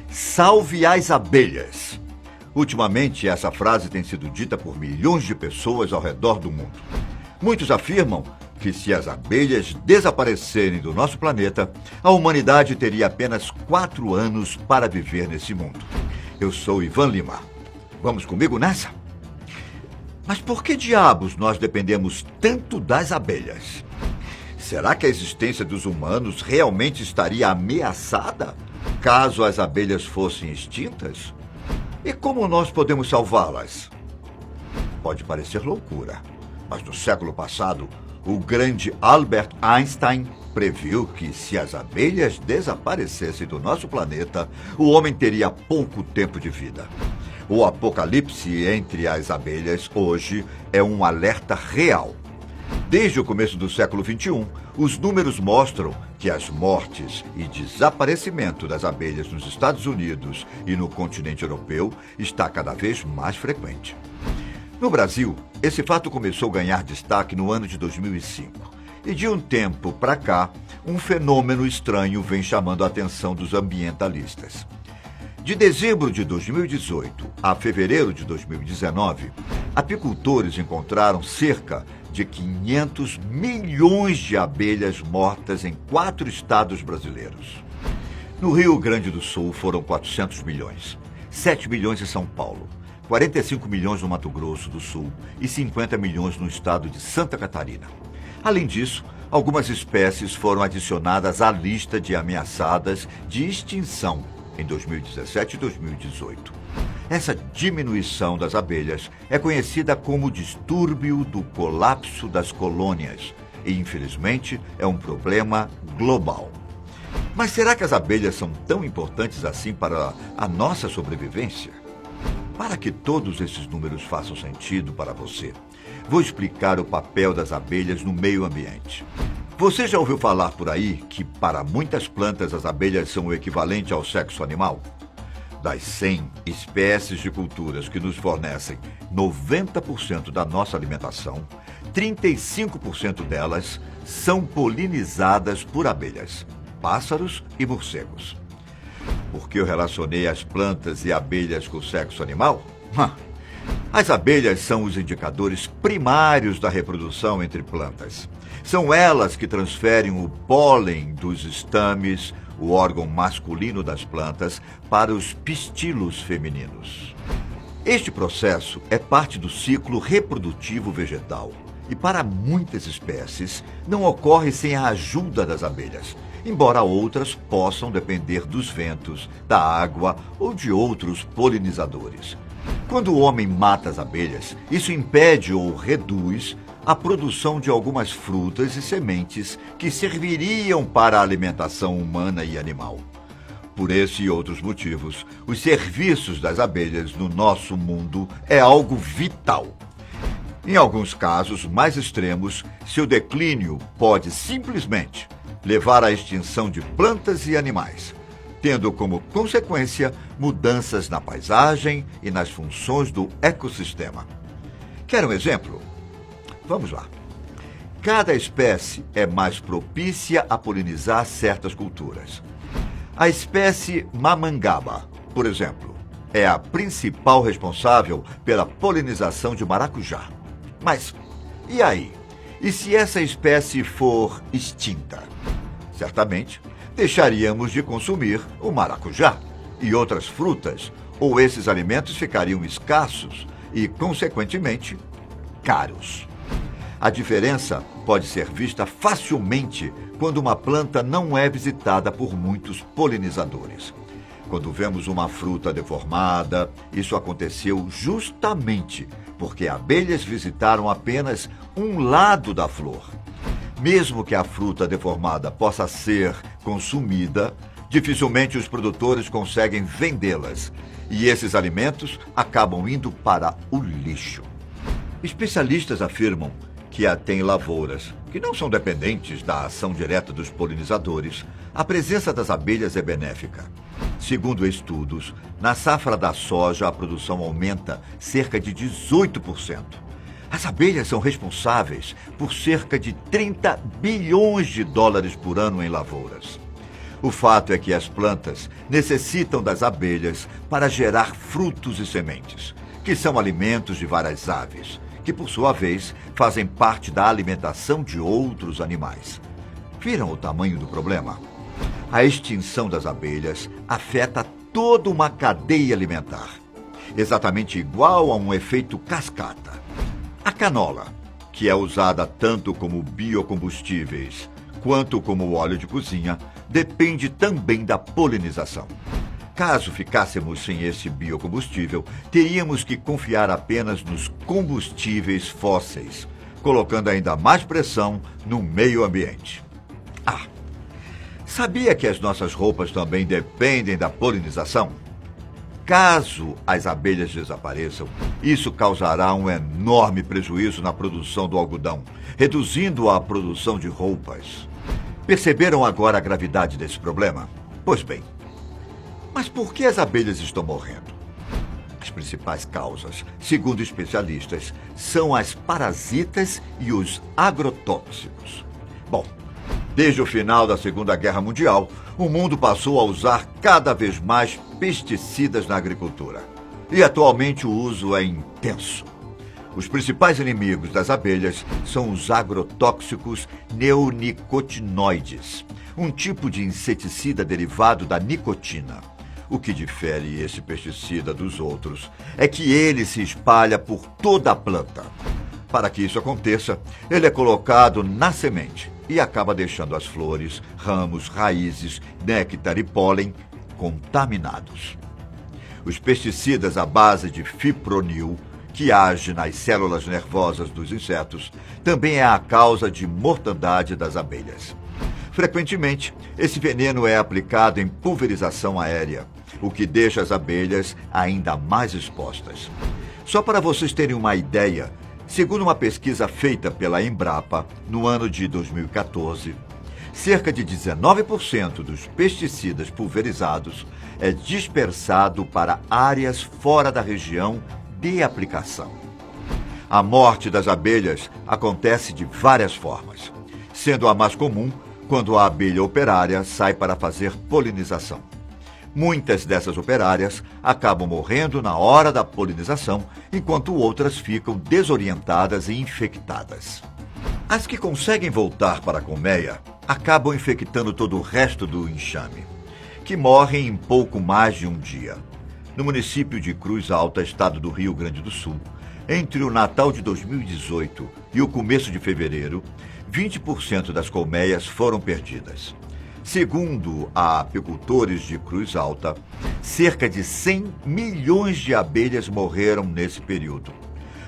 Salve as abelhas! Ultimamente, essa frase tem sido dita por milhões de pessoas ao redor do mundo. Muitos afirmam que se as abelhas desaparecerem do nosso planeta, a humanidade teria apenas 4 anos para viver nesse mundo. Eu sou Ivan Lima. Vamos comigo nessa? Mas por que diabos nós dependemos tanto das abelhas? Será que a existência dos humanos realmente estaria ameaçada caso as abelhas fossem extintas? E como nós podemos salvá-las? Pode parecer loucura, mas no século passado, o grande Albert Einstein previu que se as abelhas desaparecessem do nosso planeta, o homem teria pouco tempo de vida. O apocalipse entre as abelhas hoje é um alerta real. Desde o começo do século XXI, os números mostram que as mortes e desaparecimento das abelhas nos Estados Unidos e no continente europeu está cada vez mais frequente. No Brasil, esse fato começou a ganhar destaque no ano de 2005. E de um tempo para cá, um fenômeno estranho vem chamando a atenção dos ambientalistas. De dezembro de 2018 a fevereiro de 2019, apicultores encontraram cerca de 500 milhões de abelhas mortas em 4 estados brasileiros. No Rio Grande do Sul foram 400 milhões, 7 milhões em São Paulo, 45 milhões no Mato Grosso do Sul e 50 milhões no estado de Santa Catarina. Além disso, algumas espécies foram adicionadas à lista de ameaçadas de extinção em 2017 e 2018. Essa diminuição das abelhas é conhecida como distúrbio do colapso das colônias e, infelizmente, é um problema global. Mas será que as abelhas são tão importantes assim para a nossa sobrevivência? Para que todos esses números façam sentido para você, vou explicar o papel das abelhas no meio ambiente. Você já ouviu falar por aí que para muitas plantas as abelhas são o equivalente ao sexo animal? Das 100 espécies de culturas que nos fornecem 90% da nossa alimentação, 35% delas são polinizadas por abelhas, pássaros e morcegos. Por que eu relacionei as plantas e abelhas com o sexo animal? As abelhas são os indicadores primários da reprodução entre plantas. São elas que transferem o pólen dos estames, o órgão masculino das plantas, para os pistilos femininos. Este processo é parte do ciclo reprodutivo vegetal e, para muitas espécies, não ocorre sem a ajuda das abelhas, embora outras possam depender dos ventos, da água ou de outros polinizadores. Quando o homem mata as abelhas, isso impede ou reduz a produção de algumas frutas e sementes que serviriam para a alimentação humana e animal. Por esse e outros motivos, os serviços das abelhas no nosso mundo é algo vital. Em alguns casos mais extremos, seu declínio pode simplesmente levar à extinção de plantas e animais, tendo como consequência mudanças na paisagem e nas funções do ecossistema. Quer um exemplo? Vamos lá. Cada espécie é mais propícia a polinizar certas culturas. A espécie mamangaba, por exemplo, é a principal responsável pela polinização de maracujá. Mas, e aí? E se essa espécie for extinta? Certamente, deixaríamos de consumir o maracujá e outras frutas, ou esses alimentos ficariam escassos e, consequentemente, caros. A diferença pode ser vista facilmente quando uma planta não é visitada por muitos polinizadores. Quando vemos uma fruta deformada, isso aconteceu justamente porque abelhas visitaram apenas um lado da flor. Mesmo que a fruta deformada possa ser consumida, dificilmente os produtores conseguem vendê-las e esses alimentos acabam indo para o lixo. Especialistas afirmam que até em lavouras, que não são dependentes da ação direta dos polinizadores, a presença das abelhas é benéfica. Segundo estudos, na safra da soja a produção aumenta cerca de 18%. As abelhas são responsáveis por cerca de 30 bilhões de dólares por ano em lavouras. O fato é que as plantas necessitam das abelhas para gerar frutos e sementes, que são alimentos de várias aves, que por sua vez fazem parte da alimentação de outros animais. Viram o tamanho do problema? A extinção das abelhas afeta toda uma cadeia alimentar, exatamente igual a um efeito cascata. A canola, que é usada tanto como biocombustíveis quanto como óleo de cozinha, depende também da polinização. Caso ficássemos sem esse biocombustível, teríamos que confiar apenas nos combustíveis fósseis, colocando ainda mais pressão no meio ambiente. Sabia que as nossas roupas também dependem da polinização? Caso as abelhas desapareçam, isso causará um enorme prejuízo na produção do algodão, reduzindo a produção de roupas. Perceberam agora a gravidade desse problema? Pois bem, mas por que as abelhas estão morrendo? As principais causas, segundo especialistas, são as parasitas e os agrotóxicos. Bom, desde o final da Segunda Guerra Mundial, o mundo passou a usar cada vez mais pesticidas na agricultura. E atualmente o uso é intenso. Os principais inimigos das abelhas são os agrotóxicos neonicotinoides, um tipo de inseticida derivado da nicotina. O que difere esse pesticida dos outros é que ele se espalha por toda a planta. Para que isso aconteça, ele é colocado na semente e acaba deixando as flores, ramos, raízes, néctar e pólen contaminados. Os pesticidas à base de fipronil, que age nas células nervosas dos insetos, também é a causa de mortandade das abelhas. Frequentemente, esse veneno é aplicado em pulverização aérea, o que deixa as abelhas ainda mais expostas. Só para vocês terem uma ideia, segundo uma pesquisa feita pela Embrapa no ano de 2014, cerca de 19% dos pesticidas pulverizados é dispersado para áreas fora da região de aplicação. A morte das abelhas acontece de várias formas, sendo a mais comum quando a abelha operária sai para fazer polinização. Muitas dessas operárias acabam morrendo na hora da polinização, enquanto outras ficam desorientadas e infectadas. As que conseguem voltar para a colmeia acabam infectando todo o resto do enxame, que morrem em pouco mais de um dia. No município de Cruz Alta, estado do Rio Grande do Sul, entre o Natal de 2018 e o começo de fevereiro, 20% das colmeias foram perdidas. Segundo a apicultores de Cruz Alta, cerca de 100 milhões de abelhas morreram nesse período.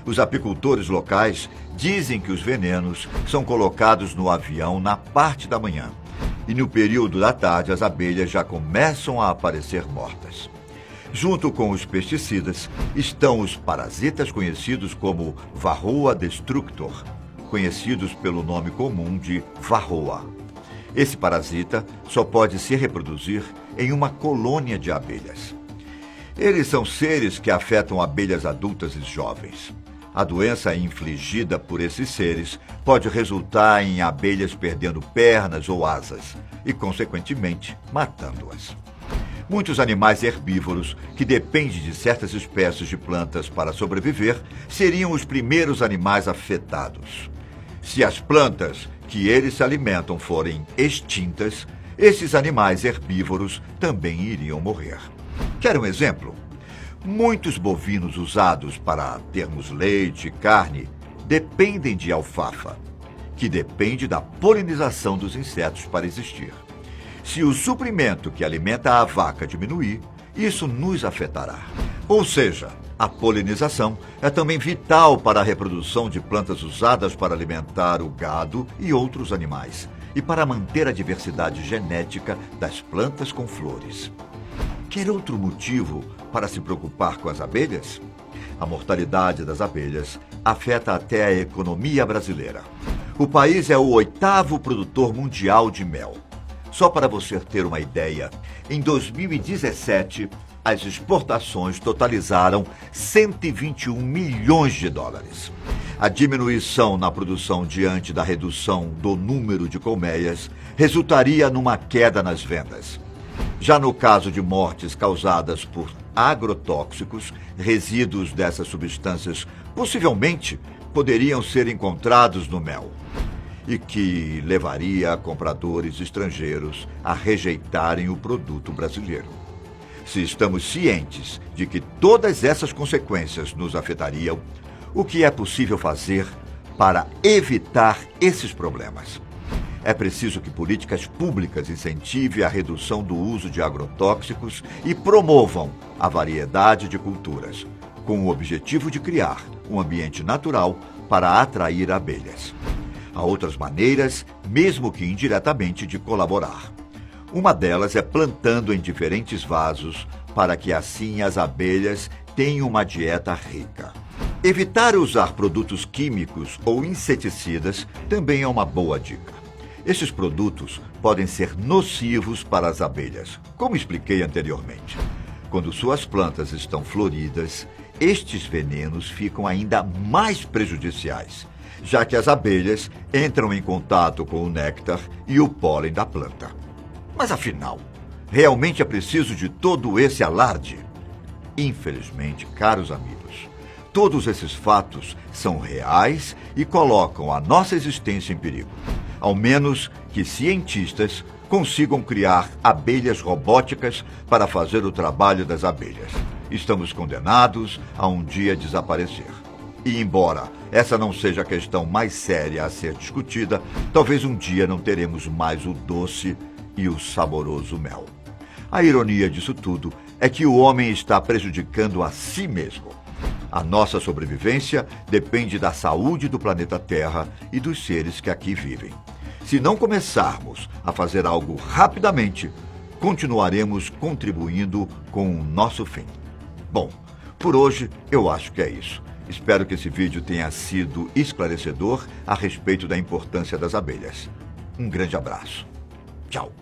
Os apicultores locais dizem que os venenos são colocados no avião na parte da manhã e no período da tarde as abelhas já começam a aparecer mortas. Junto com os pesticidas estão os parasitas conhecidos como Varroa destructor, conhecidos pelo nome comum de varroa. Esse parasita só pode se reproduzir em uma colônia de abelhas. Eles são seres que afetam abelhas adultas e jovens. A doença infligida por esses seres pode resultar em abelhas perdendo pernas ou asas e, consequentemente, matando-as. Muitos animais herbívoros, que dependem de certas espécies de plantas para sobreviver, seriam os primeiros animais afetados. Se as plantas que eles se alimentam forem extintas, esses animais herbívoros também iriam morrer. Quer um exemplo? Muitos bovinos usados para termos leite e carne dependem de alfafa, que depende da polinização dos insetos para existir. Se o suprimento que alimenta a vaca diminuir, isso nos afetará. Ou seja, a polinização é também vital para a reprodução de plantas usadas para alimentar o gado e outros animais, e para manter a diversidade genética das plantas com flores. Quer outro motivo para se preocupar com as abelhas? A mortalidade das abelhas afeta até a economia brasileira. O país é o 8º produtor mundial de mel. Só para você ter uma ideia, em 2017, as exportações totalizaram 121 milhões de dólares. A diminuição na produção diante da redução do número de colmeias resultaria numa queda nas vendas. Já no caso de mortes causadas por agrotóxicos, resíduos dessas substâncias possivelmente poderiam ser encontrados no mel, e que levaria compradores estrangeiros a rejeitarem o produto brasileiro. Se estamos cientes de que todas essas consequências nos afetariam, o que é possível fazer para evitar esses problemas? É preciso que políticas públicas incentivem a redução do uso de agrotóxicos e promovam a variedade de culturas, com o objetivo de criar um ambiente natural para atrair abelhas. Há outras maneiras, mesmo que indiretamente, de colaborar. Uma delas é plantando em diferentes vasos, para que assim as abelhas tenham uma dieta rica. Evitar usar produtos químicos ou inseticidas também é uma boa dica. Estes produtos podem ser nocivos para as abelhas, como expliquei anteriormente. Quando suas plantas estão floridas, estes venenos ficam ainda mais prejudiciais, já que as abelhas entram em contato com o néctar e o pólen da planta. Mas afinal, realmente é preciso de todo esse alarde? Infelizmente, caros amigos, todos esses fatos são reais e colocam a nossa existência em perigo. Ao menos que cientistas consigam criar abelhas robóticas para fazer o trabalho das abelhas. Estamos condenados a um dia desaparecer. E embora essa não seja a questão mais séria a ser discutida, talvez um dia não teremos mais o doce e o saboroso mel. A ironia disso tudo é que o homem está prejudicando a si mesmo. A nossa sobrevivência depende da saúde do planeta Terra e dos seres que aqui vivem. Se não começarmos a fazer algo rapidamente, continuaremos contribuindo com o nosso fim. Bom, por hoje eu acho que é isso. Espero que esse vídeo tenha sido esclarecedor a respeito da importância das abelhas. Um grande abraço. Tchau.